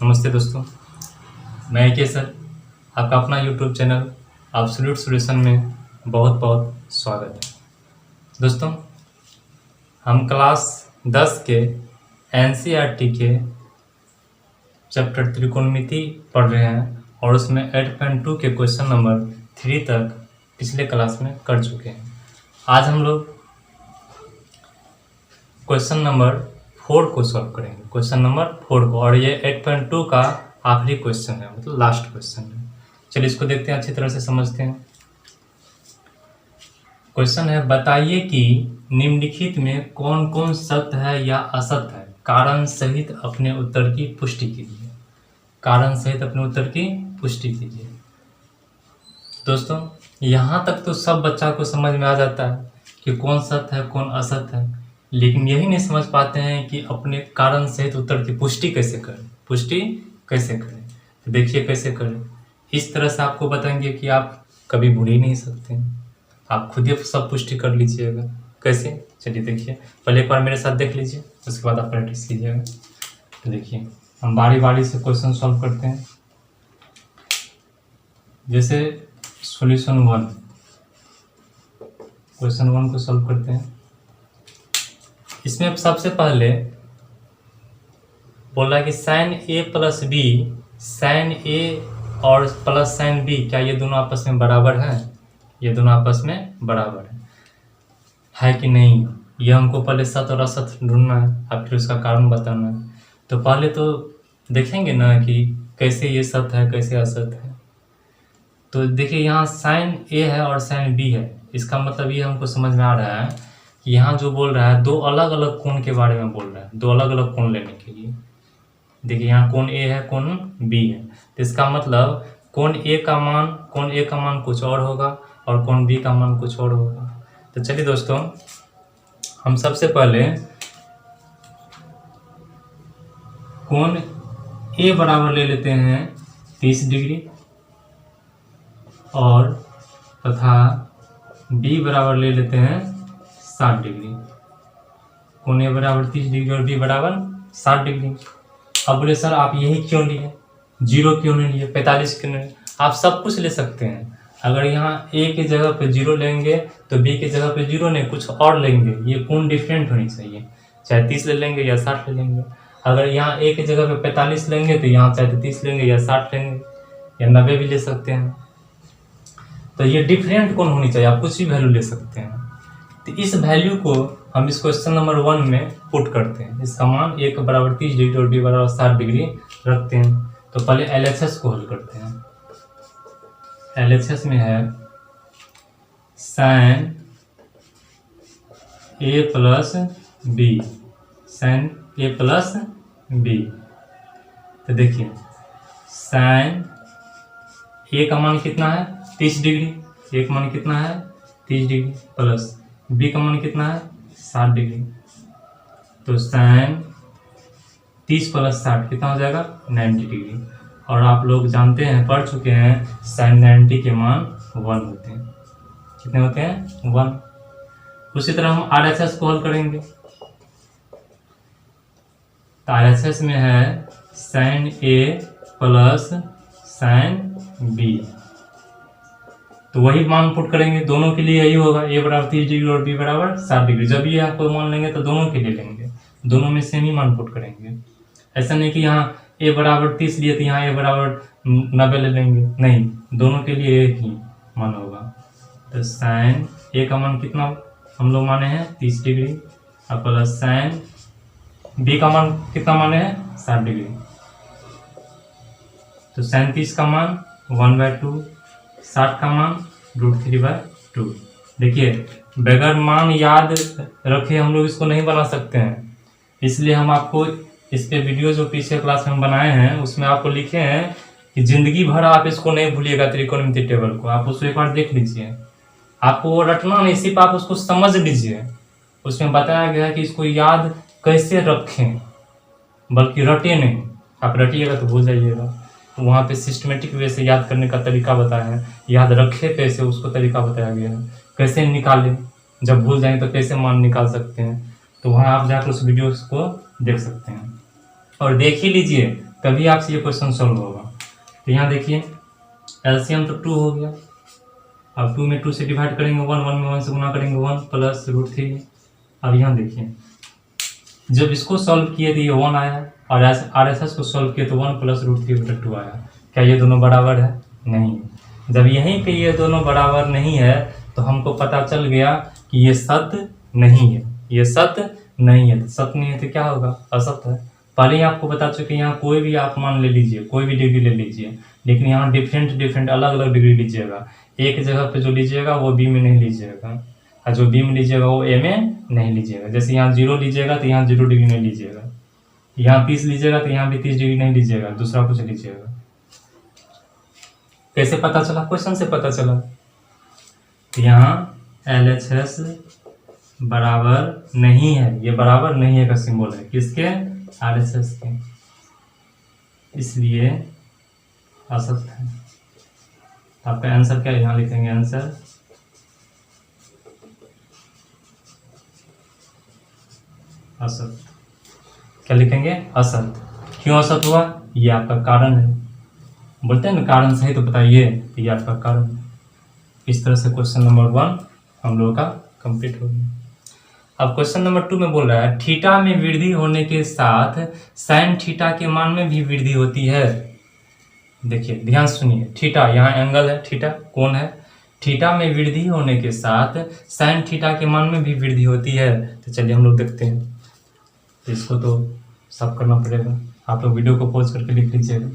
नमस्ते दोस्तों, मैं के सर आपका अपना यूट्यूब चैनल एब्सोल्यूट सॉल्यूशन में बहुत बहुत स्वागत है। दोस्तों, हम क्लास 10 के एनसीईआरटी के चैप्टर त्रिकोणमिति पढ़ रहे हैं और उसमें 8.2 के क्वेश्चन नंबर 3 तक पिछले क्लास में कर चुके हैं। आज हम लोग क्वेश्चन नंबर 4 को सॉल्व करेंगे, क्वेश्चन नंबर 4 को, और ये 8.2 का आखिरी क्वेश्चन है, मतलब लास्ट क्वेश्चन है। चलिए इसको देखते हैं, अच्छी तरह से समझते हैं। क्वेश्चन है, बताइए कि निम्नलिखित में कौन कौन सत्य है या असत्य है, कारण सहित अपने उत्तर की पुष्टि कीजिए। कारण सहित अपने उत्तर की पुष्टि कीजिए। दोस्तों, यहाँ तक तो सब बच्चा को समझ में आ जाता है कि कौन सत्य है कौन असत्य है, लेकिन यही नहीं समझ पाते हैं कि अपने कारण सहित उत्तर की पुष्टि कैसे करें। पुष्टि कैसे करें, तो देखिए कैसे करें। इस तरह से आपको बताएंगे कि आप कभी भूल ही नहीं सकते, आप खुद ही सब पुष्टि कर लीजिएगा। कैसे, चलिए देखिए। पहले एक बार मेरे साथ देख लीजिए, उसके बाद आप प्रैक्टिस कीजिएगा। तो देखिए, हम बारी बारी से क्वेश्चन सॉल्व करते हैं। जैसे सॉल्यूशन 1, क्वेश्चन 1 को सॉल्व करते हैं। इसमें सबसे पहले बोला कि साइन ए प्लस बी, साइन ए और प्लस साइन बी, क्या ये दोनों आपस में बराबर हैं? ये दोनों आपस में बराबर है कि नहीं, ये हमको पहले सत्य और असत्य ढूंढना है और फिर उसका कारण बताना है। तो पहले तो देखेंगे ना कि कैसे ये सत्य है कैसे असत्य है। तो देखिए, यहाँ साइन ए है और साइन बी है, इसका मतलब ये हमको समझ में आ रहा है कि यहाँ जो बोल रहा है दो अलग अलग कोण के बारे में बोल रहा है, दो अलग अलग कोण लेने के लिए। देखिए, यहाँ कोण ए है, कोण बी है, तो इसका मतलब कोण ए का मान कुछ और होगा और कोण बी का मान कुछ और होगा। तो चलिए दोस्तों, हम सबसे पहले कोण ए बराबर ले लेते हैं 30 डिग्री और तथा बी बराबर ले लेते हैं 60 डिग्री। कोण ए बराबर 30 डिग्री और बी बराबर 60 डिग्री। अब बोले सर आप यही क्यों लिए, 0 क्यों नहीं लिए, 45 क्यों नहीं? आप सब कुछ ले सकते हैं। अगर यहाँ ए की जगह पे 0 लेंगे तो बी की जगह पे 0 नहीं कुछ और लेंगे, ये कोण डिफरेंट होनी चाहिए, चाहे 30 ले लेंगे या 60 ले लेंगे। अगर यहाँ ए की जगह पे 45 लेंगे तो यहाँ चाहे 30 लेंगे या 60 लेंगे या 90 भी ले सकते हैं। तो ये डिफरेंट कोण होनी चाहिए, आप कुछ भी वैल्यू ले सकते हैं। तो इस वैल्यू को हम इस क्वेश्चन नंबर 1 में पुट करते हैं। इसका मान ए के बराबर 30 डिग्री और बी बराबर 60 डिग्री रखते हैं। तो पहले LHS को हल करते हैं। LHS में है साइन ए प्लस बी, साइन ए प्लस बी। तो देखिए, साइन ए का मान कितना है 30 डिग्री, ए का मान कितना है 30 डिग्री प्लस बी का मान कितना है 60 डिग्री। तो साइन 30 प्लस 60 कितना हो जाएगा 90 डिग्री। और आप लोग जानते हैं, पढ़ चुके हैं, साइन 90 के मान 1 होते हैं। कितने होते हैं 1। उसी तरह हम RHS को हल करेंगे। तो RHS में है साइन ए प्लस साइन बी, तो वही मान पुट करेंगे, दोनों के लिए यही होगा, ए बराबर 30 डिग्री और बी बराबर 60 डिग्री। जब ये आपको मान लेंगे तो दोनों के लिए लेंगे, दोनों में सेम ही मान पुट करेंगे। ऐसा नहीं कि यहाँ ए बराबर 30 लिए तो यहाँ ए बराबर 90 ले लेंगे, नहीं, दोनों के लिए एक ही मान होगा। तो साइन ए का मान कितना हम लोग माने हैं 30 डिग्री और प्लस साइन बी का मान कितना माने हैं 60 डिग्री। तो साइन 30 का मान 1/2, 60 का मान √3/2। देखिए, बगैर मान याद रखे हम लोग इसको नहीं बना सकते हैं, इसलिए हम आपको इस पे वीडियो जो पीछे क्लास में हम बनाए हैं उसमें आपको लिखे हैं कि जिंदगी भर आप इसको नहीं भूलिएगा, त्रिकोणमिति टेबल को आप उसको एक बार देख लीजिए। आपको वो रटना नहीं, सिर्फ आप उसको समझ लीजिए। उसमें बताया गया है कि इसको याद कैसे रखें, बल्कि रटे नहीं। आप रटिएगा तो भूल जाइएगा। वहाँ पे सिस्टमेटिक वे से याद करने का तरीका बताया है, याद रखे कैसे उसको तरीका बताया गया है, कैसे निकालें, जब भूल जाएं तो कैसे मान निकाल सकते हैं। तो वहाँ आप जाकर उस वीडियो को देख सकते हैं। और देख ही लीजिए, तभी आपसे ये क्वेश्चन सॉल्व होगा। तो यहाँ देखिए एलसीएम तो 2 हो गया, अब 2 में 2 से डिवाइड करेंगे 1, 1 में 1 से गुना करेंगे 1 प्लस √3। अब यहाँ देखिए जब इसको सॉल्व किए तो ये 1 आया और RHS को सॉल्व किए तो 1 प्लस √3/2 आया। क्या ये दोनों बराबर है? नहीं। जब यहीं पे ये दोनों बराबर नहीं है तो हमको पता चल गया कि ये सत्य नहीं है, ये सत्य नहीं है। सत्य नहीं है तो क्या होगा? असत्य है। पहले ही आपको बता चुके यहाँ कोई भी आप मान ले लीजिए, कोई भी डिग्री ले लीजिए, लेकिन यहाँ डिफरेंट अलग अलग डिग्री लीजिएगा। एक जगह पे जो लीजिएगा वो बी में नहीं लीजिएगा, और जो बी में लीजिएगा वो ए में नहीं लीजिएगा। जैसे यहाँ 0 लीजिएगा तो यहाँ 0 डिग्री नहीं लीजिएगा, यहाँ 30 लीजिएगा तो यहाँ भी 30 डिग्री नहीं लीजिएगा, दूसरा कुछ लीजिएगा। कैसे पता चला? क्वेश्चन से पता चला। तो यहाँ LHS बराबर नहीं है, ये बराबर नहीं है का सिंबल है किसके? RHS के, इसलिए असत्य है। तो आपका आंसर क्या यहाँ लिखेंगे? आंसर असत्य। क्या लिखेंगे? असत्य। क्यों असत्य हुआ? ये आपका कारण है। बोलते हैं ना कारण सही तो बताइए, तो ये आपका कारण है। इस तरह से क्वेश्चन नंबर 1 हम लोगों का कंप्लीट हो गया। अब क्वेश्चन नंबर 2 में बोल रहा है थीटा में वृद्धि होने के साथ साइन थीटा के मान में भी वृद्धि होती है। देखिए ध्यान सुनिए, थीटा यहाँ एंगल है, थीटा कोण है। थीटा में वृद्धि होने के साथ साइन थीटा के मान में भी वृद्धि होती है। तो चलिए हम लोग देखते हैं। तो इसको तो सब करना पड़ेगा, आप लोग वीडियो को पॉज करके लिख लीजिएगा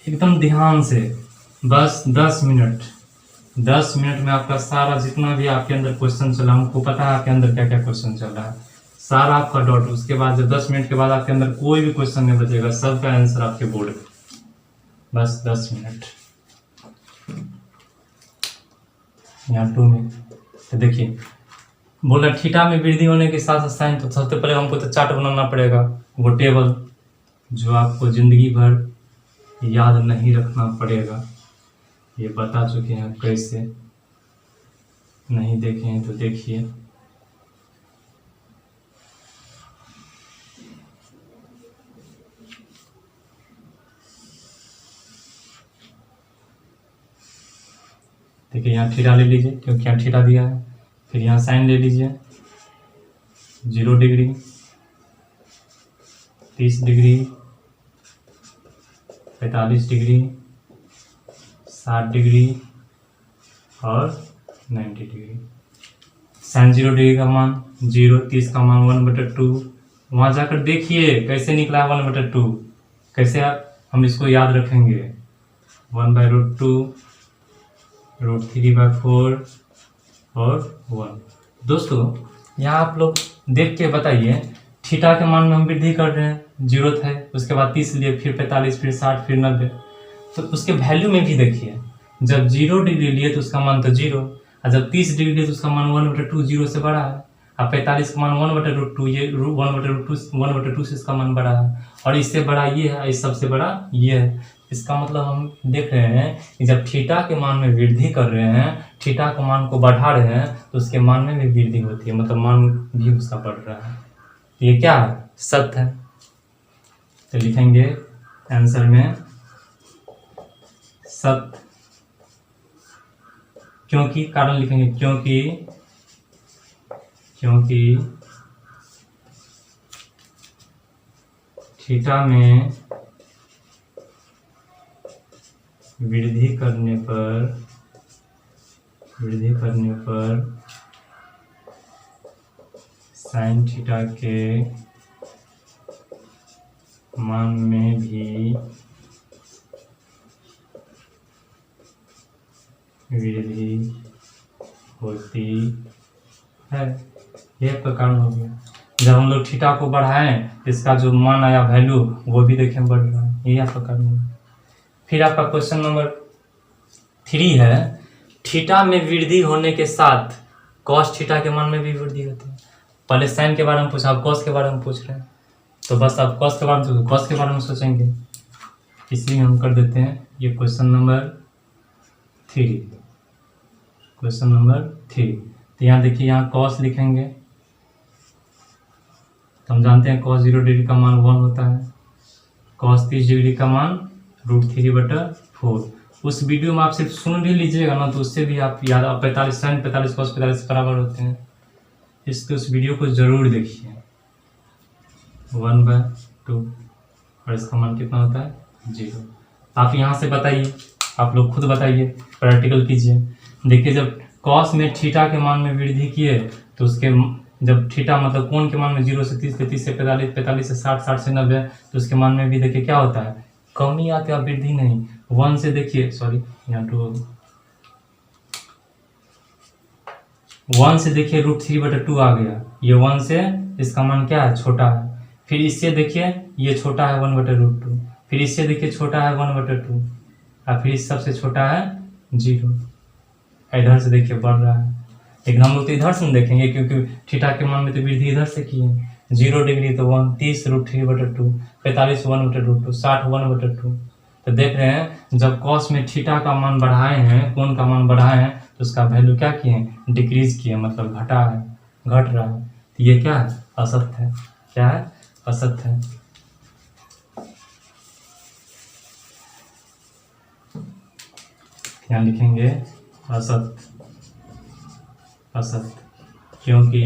एकदम ध्यान से। बस 10 मिनट, 10 मिनट में आपका सारा जितना भी आपके अंदर क्वेश्चन चला, हमको पता है आपके अंदर क्या क्या क्वेश्चन चल रहा है, सारा आपका डॉट। उसके बाद जब 10 मिनट के बाद आपके अंदर कोई भी क्वेश्चन नहीं बचेगा, सबका आंसर आपके बोर्ड पे। बस 10 मिनट। यहाँ 2 में तो देखिए बोल रहा थीटा में वृद्धि होने के साथ साइन, तो सबसे पहले हमको तो चार्ट बनाना पड़ेगा, वो टेबल जो आपको जिंदगी भर याद नहीं रखना पड़ेगा। ये बता चुके हैं, कैसे नहीं देखे हैं तो देखिए। देखिए यहाँ थीटा ले लीजिए क्योंकि यहाँ थीटा दिया है, फिर यहाँ साइन ले लीजिए 0 डिग्री, 30 डिग्री, 45 डिग्री, 60 डिग्री और 90 डिग्री। साइन 0 डिग्री का मान 0, 30 का मान 1/2। वहाँ जाकर देखिए कैसे निकला 1/2। कैसे हम इसको याद रखेंगे? 1/√2, √3/4 और 1। दोस्तों यहाँ आप लोग देख के बताइए, थीटा के मान में हम वृद्धि कर रहे हैं, 0 थे, उसके बाद 30 लिए, फिर 45, फिर 60, फिर 90। तो उसके वैल्यू में भी देखिए, जब 0 डिग्री लिए तो उसका मान तो 0, और जब 30 डिग्री लिए तो उसका मान 1/2, 0 से बड़ा है। अब 45 का मान 1/2, ये 1/2 से इसका मान बड़ा है, और इससे बड़ा ये है, इस सबसे बड़ा ये है। इसका मतलब हम देख रहे हैं कि जब थीटा के मान में वृद्धि कर रहे हैं, थीटा के मान को बढ़ा रहे हैं, तो उसके मान में भी वृद्धि होती है, मतलब मान भी उसका बढ़ रहा है। तो ये क्या है? सत्य है। तो लिखेंगे आंसर में सत्य। क्योंकि कारण लिखेंगे क्योंकि थीटा में वृद्धि करने पर साइन थीटा के मान में भी वृद्धि होती है। यह तो कारण हो गया। जब हम लोग थीटा को बढ़ाएं, इसका जो मान आया वैल्यू वो भी देखें बढ़ रहा है, यही आपका कारण है। फिर आपका क्वेश्चन नंबर 3 है, थीटा में वृद्धि होने के साथ कॉस थीटा के मान में भी वृद्धि होती है। पहले साइन के बारे में पूछा, अब कॉस के बारे में पूछ रहे हैं, तो बस आप कॉस के बारे में सोचेंगे, इसलिए हम कर देते हैं ये क्वेश्चन नंबर 3। क्वेश्चन नंबर 3, तो यहाँ देखिए, यहाँ कॉस लिखेंगे, तो हम जानते हैं cos 0 डिग्री का मान 1 होता है, cos 30 डिग्री का मान √3/4। उस वीडियो में आप सिर्फ सुन भी लीजिएगा ना तो उससे भी आप याद, 45 sin 45 cos 45 बराबर होते हैं। उस वीडियो को जरूर देखिए। 1/2 और इसका मान कितना होता है 0। आप यहाँ से बताइए, आप लोग खुद बताइए, प्रैक्टिकल कीजिए। देखिए जब कॉस में थीटा के मान में वृद्धि किए तो उसके जब थीटा मतलब कोण के मान में 0 से 30, 30 से 45, 45 से 60, 60 से 90 तो उसके मान में भी देखिए क्या होता है, कमी आती है, वृद्धि नहीं। 1 से देखिए, सॉरी यहाँ 1 से देखिए √3/2 आ गया, ये 1 से इसका मान क्या है, छोटा है। फिर इससे देखिए ये छोटा है 1/√2, फिर इससे देखिए छोटा है 1/2 और फिर इस सबसे छोटा है 0। इधर से देखिए बढ़ रहा है, लेकिन हम लोग तो इधर से नहीं देखेंगे क्योंकि थीटा के मान में तो वृद्धि इधर से की है। 0 डिग्री तो 1, 30 √3/2, 45 1/√2, 60 1/2। तो देख रहे हैं जब कॉस में थीटा का मान बढ़ाए हैं, कोण का मान बढ़ाए हैं तो उसका वैल्यू क्या किए, डिक्रीज किए, मतलब घटा है, घट रहा है। तो ये क्या है, असत्य है। क्या है, असत्य है। यहाँ लिखेंगे असत्य, असत्य, क्योंकि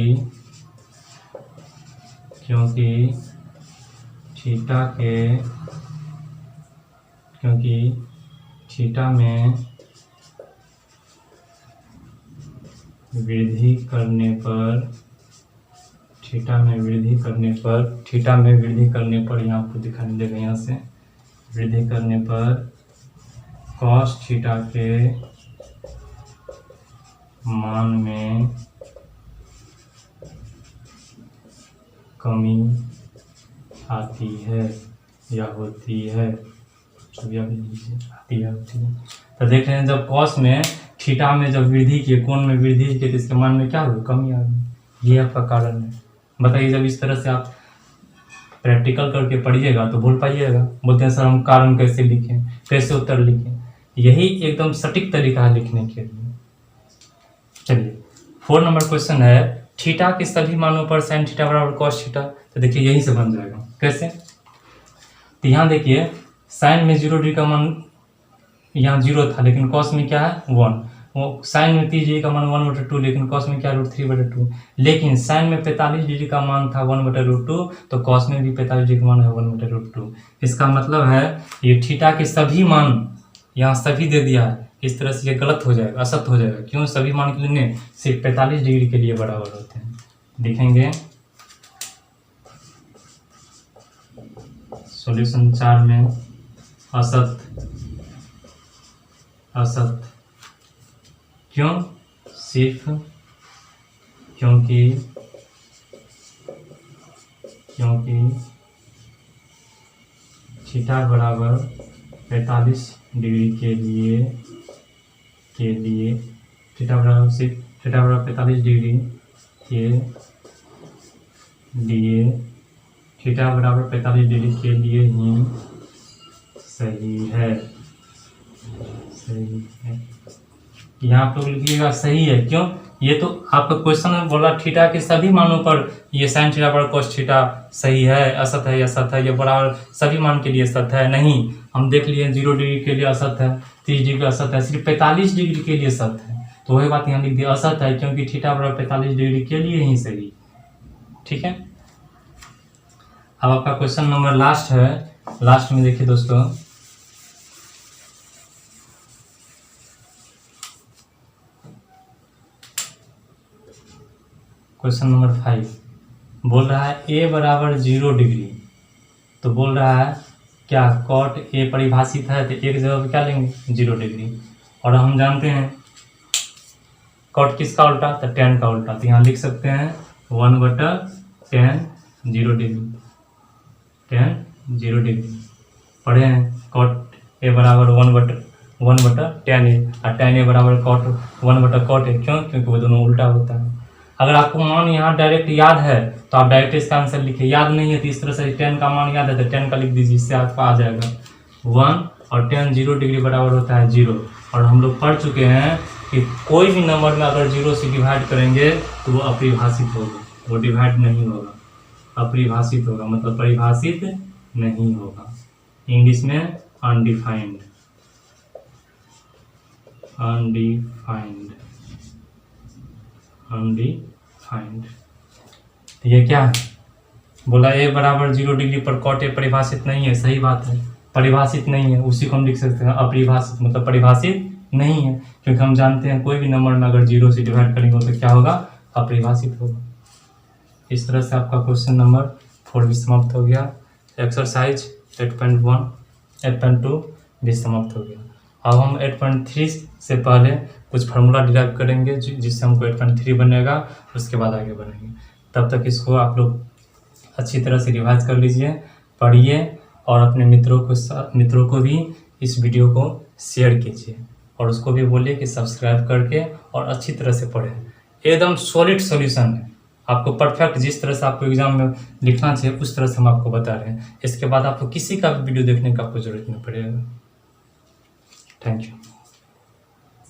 थीटा में वृद्धि करने पर यहाँ आपको दिखाई देगा, यहाँ से वृद्धि करने पर कॉस थीटा के मान में कमी आती है या होती है, आती है। तो देख रहे हैं जब कॉस में थीटा में जब वृद्धि किए, कोण में वृद्धि किए तो इसके मान में क्या हुआ, कमी आ गई। ये आपका कारण है। बताइए जब इस तरह से आप प्रैक्टिकल करके पढ़िएगा तो भूल पाइएगा। बोलते हैं सर हम कारण कैसे लिखें, कैसे उत्तर लिखें, यही एकदम सटीक तरीका है लिखने के लिए। चलिए 4 नंबर क्वेश्चन है, थीटा के सभी मानों पर sin थीटा बराबर cos थीटा। तो देखिए यहीं से बन जाएगा। कैसे, तो यहाँ देखिए साइन में 0 डिग्री का मान यहाँ 0 था, लेकिन कॉस में क्या है 1। वो साइन में 30 डिग्री का मान 1/2, लेकिन कॉस में क्या √3/2। लेकिन साइन में 45 डिग्री का मान था 1/2, तो कॉस में भी 45 डिग्री का मान है 1/2। इसका मतलब है ये थीटा के सभी मान, यहाँ सभी दे दिया है, इस तरह से ये गलत हो जाएगा, असत्य हो जाएगा। क्यों, सभी मान के लिए सिर्फ 45 डिग्री के लिए बराबर होते हैं। देखेंगे सॉल्यूशन 4 में असत्य, असत्य, क्यों, सिर्फ क्योंकि थीटा बराबर 45 डिग्री के लिए थीटा बराबर 45 डिग्री के लिए थीटा बराबर 45 डिग्री के लिए ही सही है, सही है। यहाँ आप लोग लिखिएगा सही है। क्यों, ये तो आपका क्वेश्चन में बोला थीटा के सभी मानों पर ये sin थीटा बराबर cos थीटा सही है, असत्य है या सत्य है, ये बराबर सभी मान के लिए सत्य है। नहीं, हम देख लिए 0 डिग्री के लिए असत्य है, 30 डिग्री असत्य है, सिर्फ 45 डिग्री के लिए सत्य है। तो वही बात यहाँ लिख दिया, असत्य है क्योंकि थीटा बराबर 45 डिग्री के लिए ही सही। ठीक है, अब आपका क्वेश्चन नंबर लास्ट है। लास्ट में देखिए दोस्तों, क्वेश्चन नंबर 5 बोल रहा है a बराबर 0 डिग्री। तो बोल रहा है क्या, कॉट a परिभाषित है तो एक जगह पे क्या लेंगे 0 डिग्री। और हम जानते हैं कॉट किसका उल्टा, तो tan का उल्टा। तो यहाँ लिख सकते हैं 1/tan 0 डिग्री, tan 0 डिग्री। पढ़े हैं कॉट a बराबर 1/tan a और tan a बराबर कॉट 1/cot a। क्यों, क्योंकि वो दोनों उल्टा होता है। अगर आपको मान यहाँ डायरेक्ट याद है तो आप डायरेक्ट इसका आंसर लिखिए, याद नहीं है तो इस तरह से tan का मान याद है तो tan का लिख दीजिए, इससे आपका आ जाएगा 1 और tan 0 डिग्री बराबर होता है 0। और हम लोग पढ़ चुके हैं कि कोई भी नंबर में अगर 0 से डिवाइड करेंगे तो वो अपरिभाषित होगा, वो डिवाइड नहीं होगा। अपरिभाषित होगा, मतलब परिभाषित नहीं होगा। इंग्लिश में अनडिफाइंड, अनडिफाइंड, अनडिफाइंड। तो ये क्या है, बोला ए बराबर 0 डिग्री पर कॉट ए परिभाषित नहीं है। सही बात है, परिभाषित नहीं है, उसी को हम लिख सकते हैं अपरिभाषित, मतलब परिभाषित नहीं है, क्योंकि हम जानते हैं कोई भी नंबर में अगर 0 से डिवाइड करेंगे तो क्या होगा, अपरिभाषित होगा। इस तरह से आपका क्वेश्चन नंबर 4 भी समाप्त हो गया। एक्सरसाइज 8.2 भी समाप्त हो गया। अब हम 8.3 से पहले कुछ फार्मूला डिराइव करेंगे जिससे हमको 8.3 बनेगा, उसके बाद आगे बढ़ेंगे। तब तक इसको आप लोग अच्छी तरह से रिवाइज कर लीजिए, पढ़िए और अपने मित्रों को भी इस वीडियो को शेयर कीजिए और उसको भी बोलिए कि सब्सक्राइब करके और अच्छी तरह से पढ़ें। एकदम सॉलिड सॉल्यूशन है, आपको परफेक्ट जिस तरह से आपको एग्जाम में लिखना चाहिए उस तरह से हम आपको बता रहे हैं। इसके बाद आपको किसी का भी वीडियो देखने का आपको जरूरत नहीं पड़ेगा। Thank you.